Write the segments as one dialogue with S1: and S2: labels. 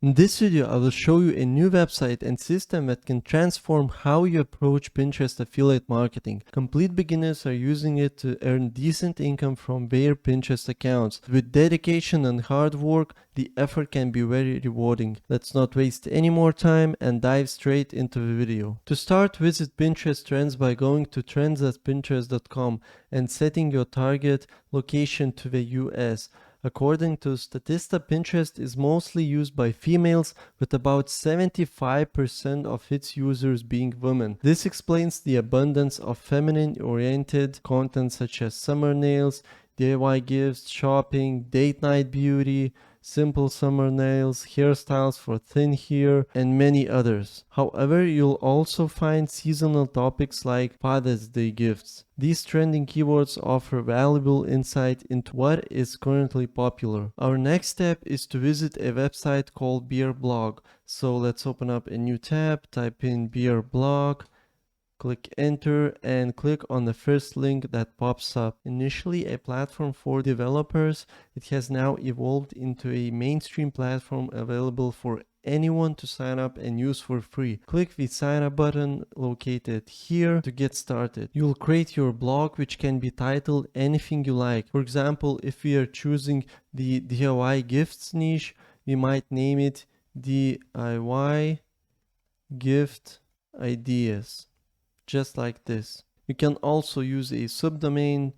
S1: In this video, I will show you a new website and system that can transform how you approach Pinterest affiliate marketing. Complete beginners are using it to earn decent income from their Pinterest accounts. With dedication and hard work, the effort can be very rewarding. Let's not waste any more time and dive straight into the video. To start, visit Pinterest Trends by going to trends.pinterest.com and setting your target location to the US. According to Statista, Pinterest is mostly used by females, with about 75% of its users being women. This explains the abundance of feminine-oriented content such as summer nails, DIY gifts, shopping, date night beauty, simple summer nails, hairstyles for thin hair, and many others. However, you'll also find seasonal topics like Father's Day gifts. These trending keywords offer valuable insight into what is currently popular. Our next step is to visit a website called Beer Blog. So let's open up a new tab, type in Beer Blog, click enter and click on the first link that pops up. Initially a platform for developers, it has now evolved into a mainstream platform available for anyone to sign up and use for free. Click the sign up button located here to get started. You'll create your blog, which can be titled anything you like. For example, if we are choosing the DIY gifts niche, we might name it DIY gift ideas. Just like this. You can also use a subdomain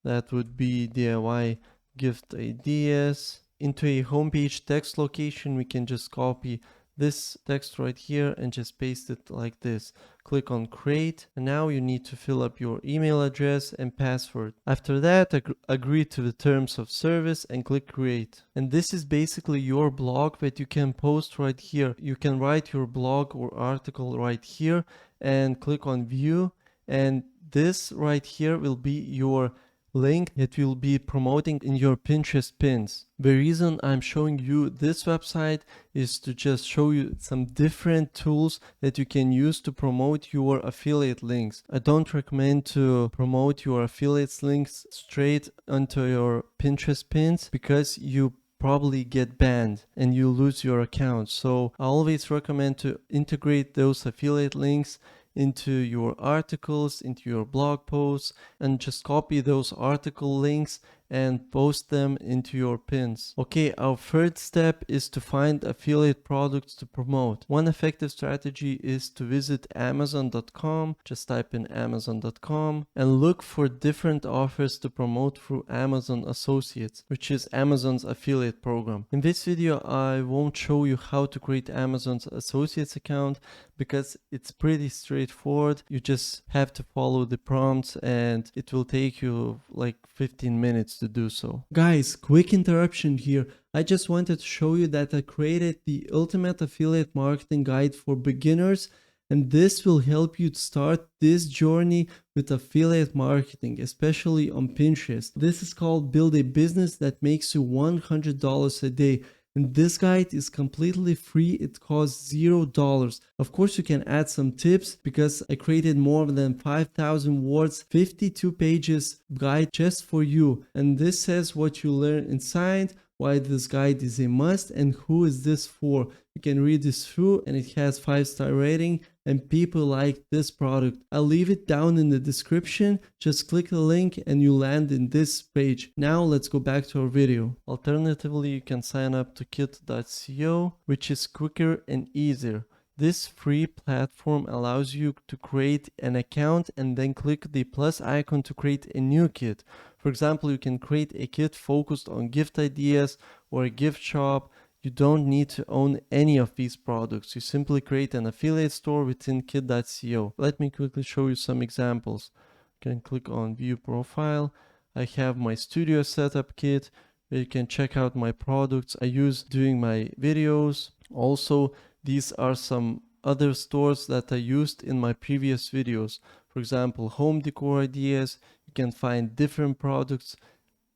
S1: that would be DIY gift ideas. Into a homepage text location, we can just copy this text right here and just paste it like this. Click on create, and now you need to fill up your email address and password. After that, agree to the terms of service and click create. And this is basically your blog that you can post right here. You can write your blog or article right here and click on view, and this right here will be your link that will be promoting in your Pinterest pins. The reason I'm showing you this website is to just show you some different tools that you can use to promote your affiliate links. I don't recommend to promote your affiliate links straight onto your Pinterest pins because you probably get banned and you lose your account. So I always recommend to integrate those affiliate links into your articles, into your blog posts, and just copy those article links and post them into your pins. Okay, our third step is to find affiliate products to promote. One effective strategy is to visit Amazon.com, just type in Amazon.com and look for different offers to promote through Amazon Associates, which is Amazon's affiliate program. In this video, I won't show you how to create Amazon's Associates account because it's pretty straightforward. You just have to follow the prompts and it will take you like 15 minutes to do so. Guys, quick interruption here. I just wanted to show you that I created the ultimate affiliate marketing guide for beginners, and this will help you to start this journey with affiliate marketing, especially on Pinterest. This is called Build a Business That Makes You $100 a Day. And this guide is completely free. It costs $0. Of course, you can add some tips because I created more than 5,000 words, 52 pages guide just for you. And this says what you learn inside, why this guide is a must, and who is this for. You can read this through, and it has 5-star rating and people like this product. I'll leave it down in the description. Just click the link and you land in this page. Now let's go back to our video. Alternatively, you can sign up to kit.co, which is quicker and easier. This free platform allows you to create an account and then click the plus icon to create a new kit. For example, you can create a kit focused on gift ideas or a gift shop. You don't need to own any of these products. You simply create an affiliate store within kit.co. Let me quickly show you some examples. You can click on view profile. I have my studio setup kit where you can check out my products I use doing my videos. Also, these are some other stores that I used in my previous videos. For example, home decor ideas. You can find different products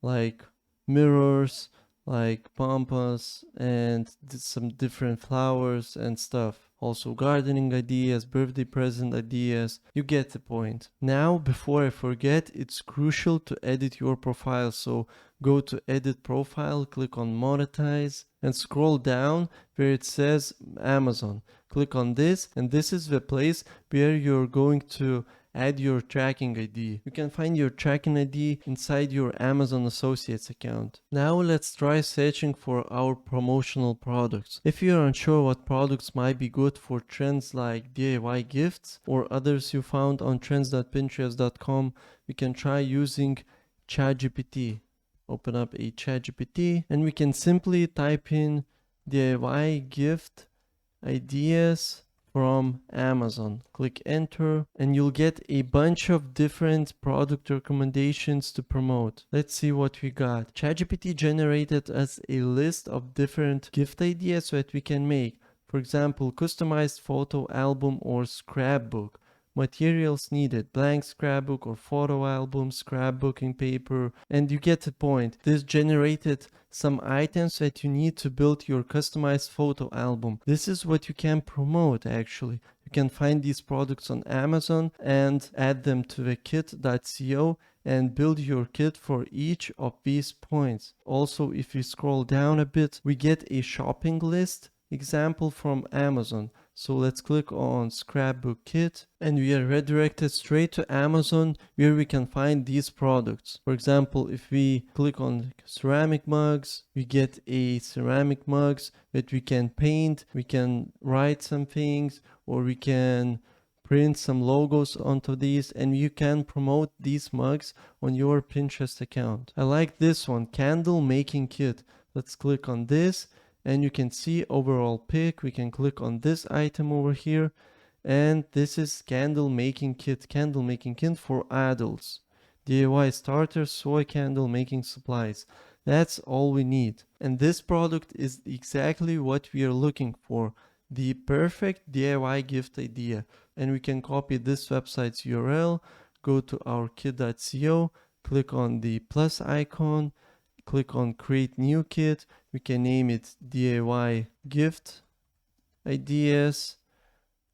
S1: like mirrors, like pampas, and some different flowers and stuff. Also gardening ideas, birthday present ideas. You get the point. Now, before I forget, it's crucial to edit your profile. So go to edit profile, click on monetize, and scroll down where it says Amazon. Click on this, and this is the place where you're going to add your tracking ID. You can find your tracking ID inside your Amazon Associates account. Now let's try searching for our promotional products. If you're unsure what products might be good for trends like DIY gifts or others you found on trends.pinterest.com, we can try using ChatGPT. Open up a ChatGPT and we can simply type in DIY gift ideas from Amazon. Click enter and you'll get a bunch of different product recommendations to promote. Let's see what we got. ChatGPT generated us a list of different gift ideas that we can make. For example, customized photo album or scrapbook. Materials needed: blank scrapbook or photo album, scrapbooking paper, and you get the point. This generated some items that you need to build your customized photo album. This is what you can promote actually. You can find these products on Amazon and add them to the kit.co and build your kit for each of these points. Also, if you scroll down a bit, we get a shopping list example from Amazon. So let's click on scrapbook kit and we are redirected straight to Amazon where we can find these products. For example, if we click on ceramic mugs, we get a ceramic mugs that we can paint, we can write some things, or we can print some logos onto these, and you can promote these mugs on your Pinterest account. I like this one, candle making kit. Let's click on this. And you can see overall pick. We can click on this item over here, and this is candle making kit for adults. DIY starter soy candle making supplies. That's all we need. And this product is exactly what we are looking for. The perfect DIY gift idea. And we can copy this website's URL, go to our kit.co, click on the plus icon, click on create new kit. We can name it DIY gift ideas.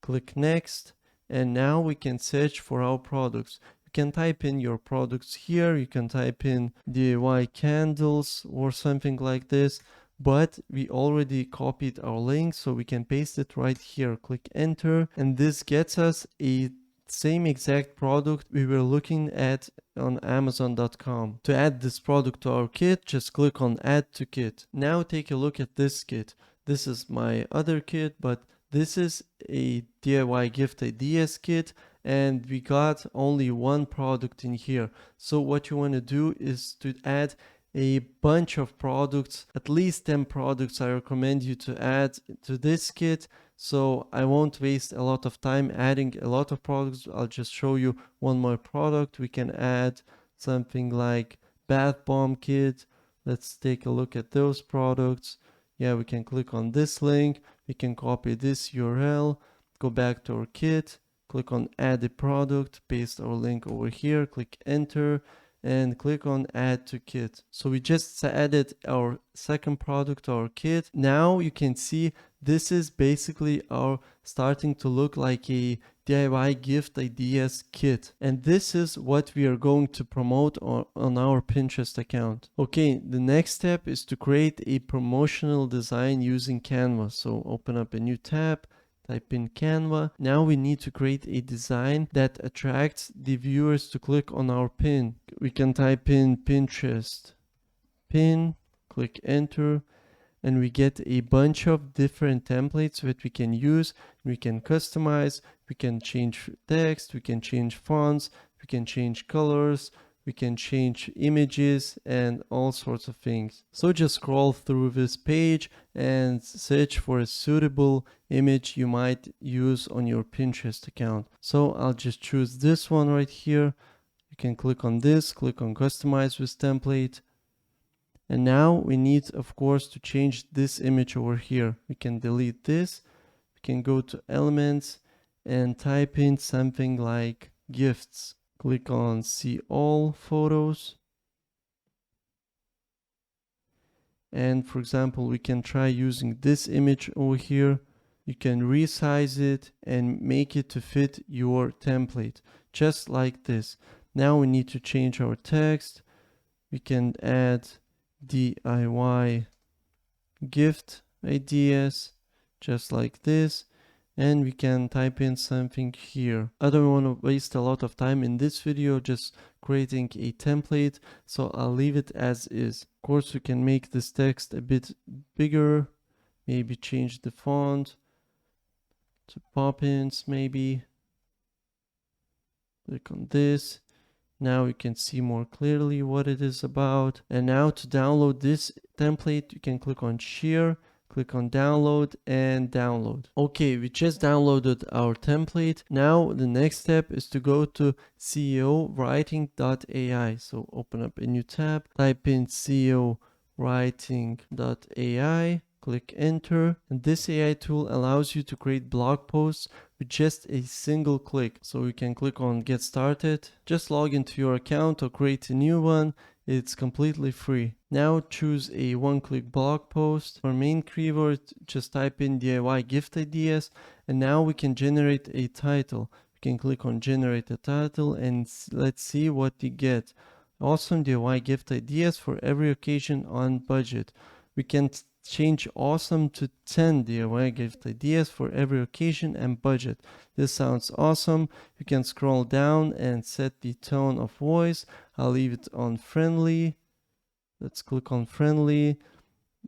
S1: Click next. And now we can search for our products. You can type in your products here. You can type in DIY candles or something like this. But we already copied our link, so we can paste it right here. Click enter. And this gets us a same exact product we were looking at on Amazon.com. To add this product to our kit, just click on add to kit. Now take a look at this kit. This is my other kit, but this is a DIY gift ideas kit, and we got only one product in here. So what you want to do is to add a bunch of products, at least 10 products I recommend you to add to this kit. So I won't waste a lot of time adding a lot of products. I'll just show you one more product. We can add something like bath bomb kit. Let's take a look at those products. Yeah, we can click on this link. We can copy this URL, go back to our kit, click on add a product, paste our link over here, click enter, and click on add to kit. So we just added our second product to our kit. Now you can see this is basically our starting to look like a DIY gift ideas kit. And this is what we are going to promote on our Pinterest account. Okay, the next step is to create a promotional design using Canva. So open up a new tab, type in Canva. Now we need to create a design that attracts the viewers to click on our pin. We can type in Pinterest pin, click enter, and we get a bunch of different templates that we can use. We can customize, we can change text, we can change fonts, we can change colors, we can change images and all sorts of things. So just scroll through this page and search for a suitable image you might use on your Pinterest account. So I'll just choose this one right here. You can click on this, click on customize with template. And now we need, of course, to change this image over here. We can delete this. We can go to elements and type in something like gifts. Click on see all photos. And for example, we can try using this image over here. You can resize it and make it to fit your template, just like this. Now we need to change our text. We can add DIY gift ideas, just like this. And we can type in something here. I don't want to waste a lot of time in this video just creating a template, so I'll leave it as is. Of course, we can make this text a bit bigger, maybe change the font to Poppins, maybe. Click on this. Now you can see more clearly what it is about. And now to download this template, you can click on share, click on download and download. Okay, we just downloaded our template. Now the next step is to go to ceowriting.ai. So open up a new tab, type in ceowriting.ai. Click enter, and this AI tool allows you to create blog posts with just a single click. So you can click on get started, just log into your account or create a new one. It's completely free. Now choose a one-click blog post. For main keyword, just type in DIY gift ideas, and now we can generate a title. We can click on generate a title and let's see what you get. Awesome DIY gift ideas for every occasion on budget. We can change awesome to 10 DIY gift ideas for every occasion and budget. This sounds awesome. You can scroll down and set the tone of voice. I'll leave it on friendly. Let's click on friendly.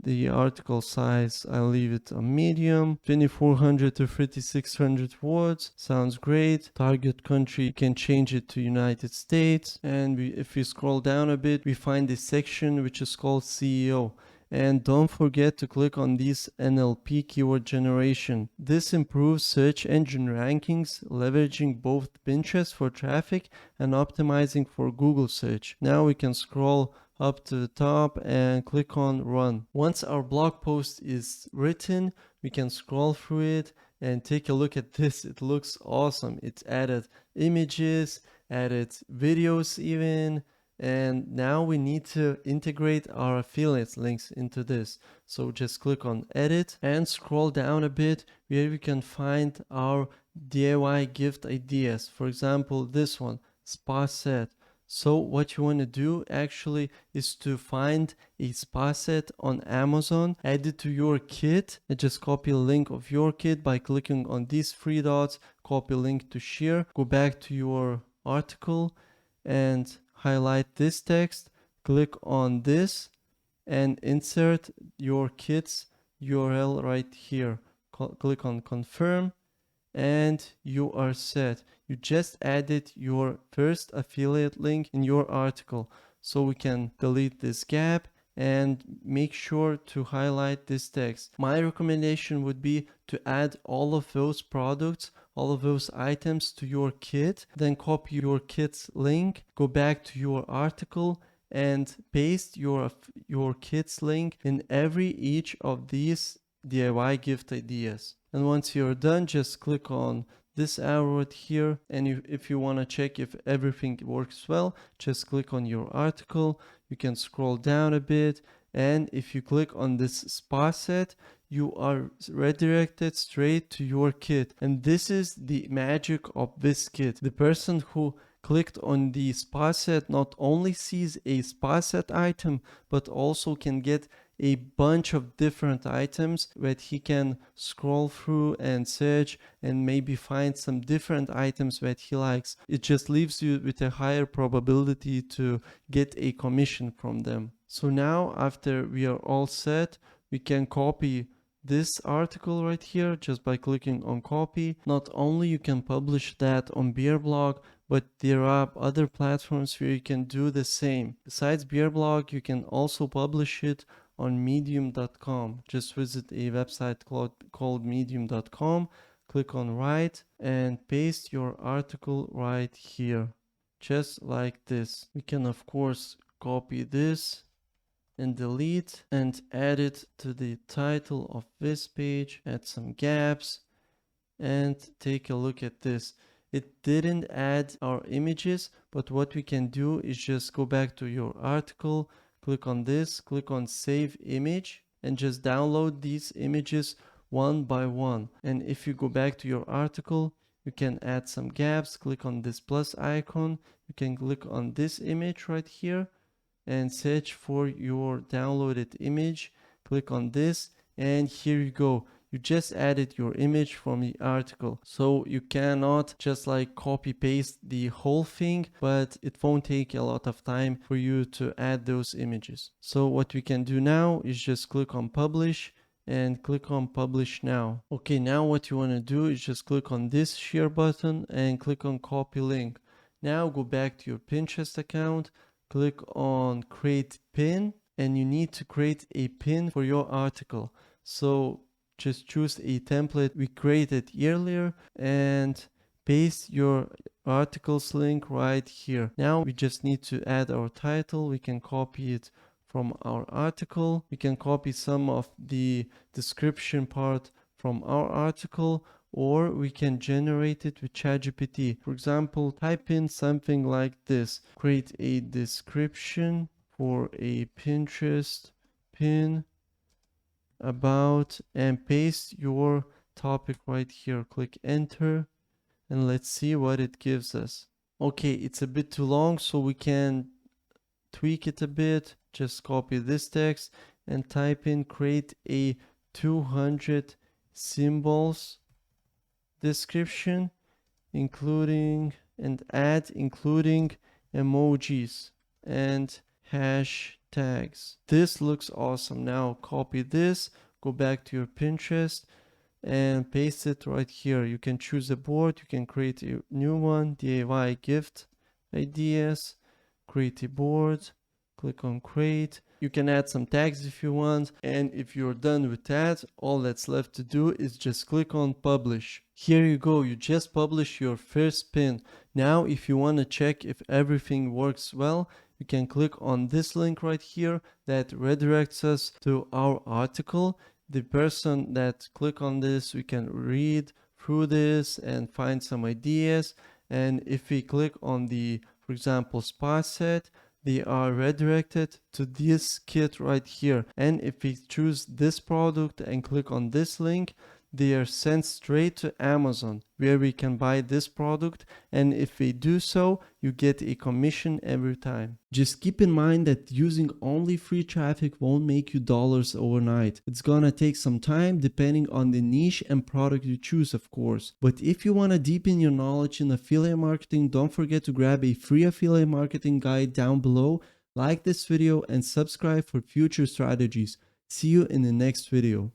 S1: The article size, I'll leave it on medium. 2400 to 3600 words. Sounds great. Target country, you can change it to United States. And if we scroll down a bit, we find this section which is called CEO. And don't forget to click on this NLP keyword generation. This improves search engine rankings, leveraging both Pinterest for traffic and optimizing for Google search. Now we can scroll up to the top and click on run. Once our blog post is written, we can scroll through it and take a look at this. It looks awesome. It's added images, added videos even. And now we need to integrate our affiliate links into this. So just click on edit and scroll down a bit where we can find our DIY gift ideas. For example, this one, spa set. So what you want to do actually is to find a spa set on Amazon, add it to your kit, and just copy a link of your kit by clicking on these three dots, copy link to share, go back to your article and highlight this text, click on this and insert your kit's URL right here. Click on confirm and you are set. You just added your first affiliate link in your article. So we can delete this gap and make sure to highlight this text. My recommendation would be to add all of those products, all of those items to your kit, then copy your kit's link, go back to your article and paste your kit's link in each of these DIY gift ideas. And once you're done, just click on this arrow right here, and if you want to check if everything works well, just click on your article. You can scroll down a bit, and if you click on this spa set, you are redirected straight to your kit. And this is the magic of this kit. The person who clicked on the spa set not only sees a spa set item, but also can get a bunch of different items that he can scroll through and search and maybe find some different items that he likes. It just leaves you with a higher probability to get a commission from them. So now after we are all set, we can copy this article right here just by clicking on copy. Not only you can publish that on Beerblog, but there are other platforms where you can do the same. Besides Beerblog, you can also publish it on medium.com. Just visit a website called medium.com, click on write and paste your article right here, just like this. We can of course copy this and delete and add it to the title of this page, add some gaps and take a look at this. It didn't add our images, but what we can do is just go back to your article, click on this, click on save image and just download these images one by one. And if you go back to your article, you can add some gaps, click on this plus icon, you can click on this image right here and search for your downloaded image, click on this, and here you go. You just added your image from the article. So you cannot just like copy paste the whole thing, but it won't take a lot of time for you to add those images. So what we can do now is just click on publish and click on publish now. Okay, now what you want to do is just click on this share button and click on copy link. Now go back to your Pinterest account, click on create pin, and you need to create a pin for your article. So just choose a template we created earlier and paste your article's link right here. Now we just need to add our title. We can copy it from our article. We can copy some of the description part from our article, or we can generate it with ChatGPT. For example, type in something like this: create a description for a Pinterest pin about, and paste your topic right here. Click enter and let's see what it gives us. Okay, it's a bit too long, so we can tweak it a bit. Just copy this text and type in create a 200 symbols description, including emojis and hashtags. This looks awesome. Now copy this, go back to your Pinterest and paste it right here. You can choose a board, you can create a new one, DIY gift ideas, create a board, click on create. You can add some tags if you want, and if you're done with that, all that's left to do is just click on publish. Here you go, you just published your first pin. Now if you want to check if everything works well, you can click on this link right here that redirects us to our article. The person that click on this, we can read through this and find some ideas. And if we click on the, for example, spa set, they are redirected to this kit right here. And if we choose this product and click on this link, they are sent straight to Amazon, where we can buy this product, and if we do so, you get a commission every time. Just keep in mind that using only free traffic won't make you dollars overnight. It's gonna take some time depending on the niche and product you choose, of course. But if you wanna deepen your knowledge in affiliate marketing, don't forget to grab a free affiliate marketing guide down below, like this video, and subscribe for future strategies. See you in the next video.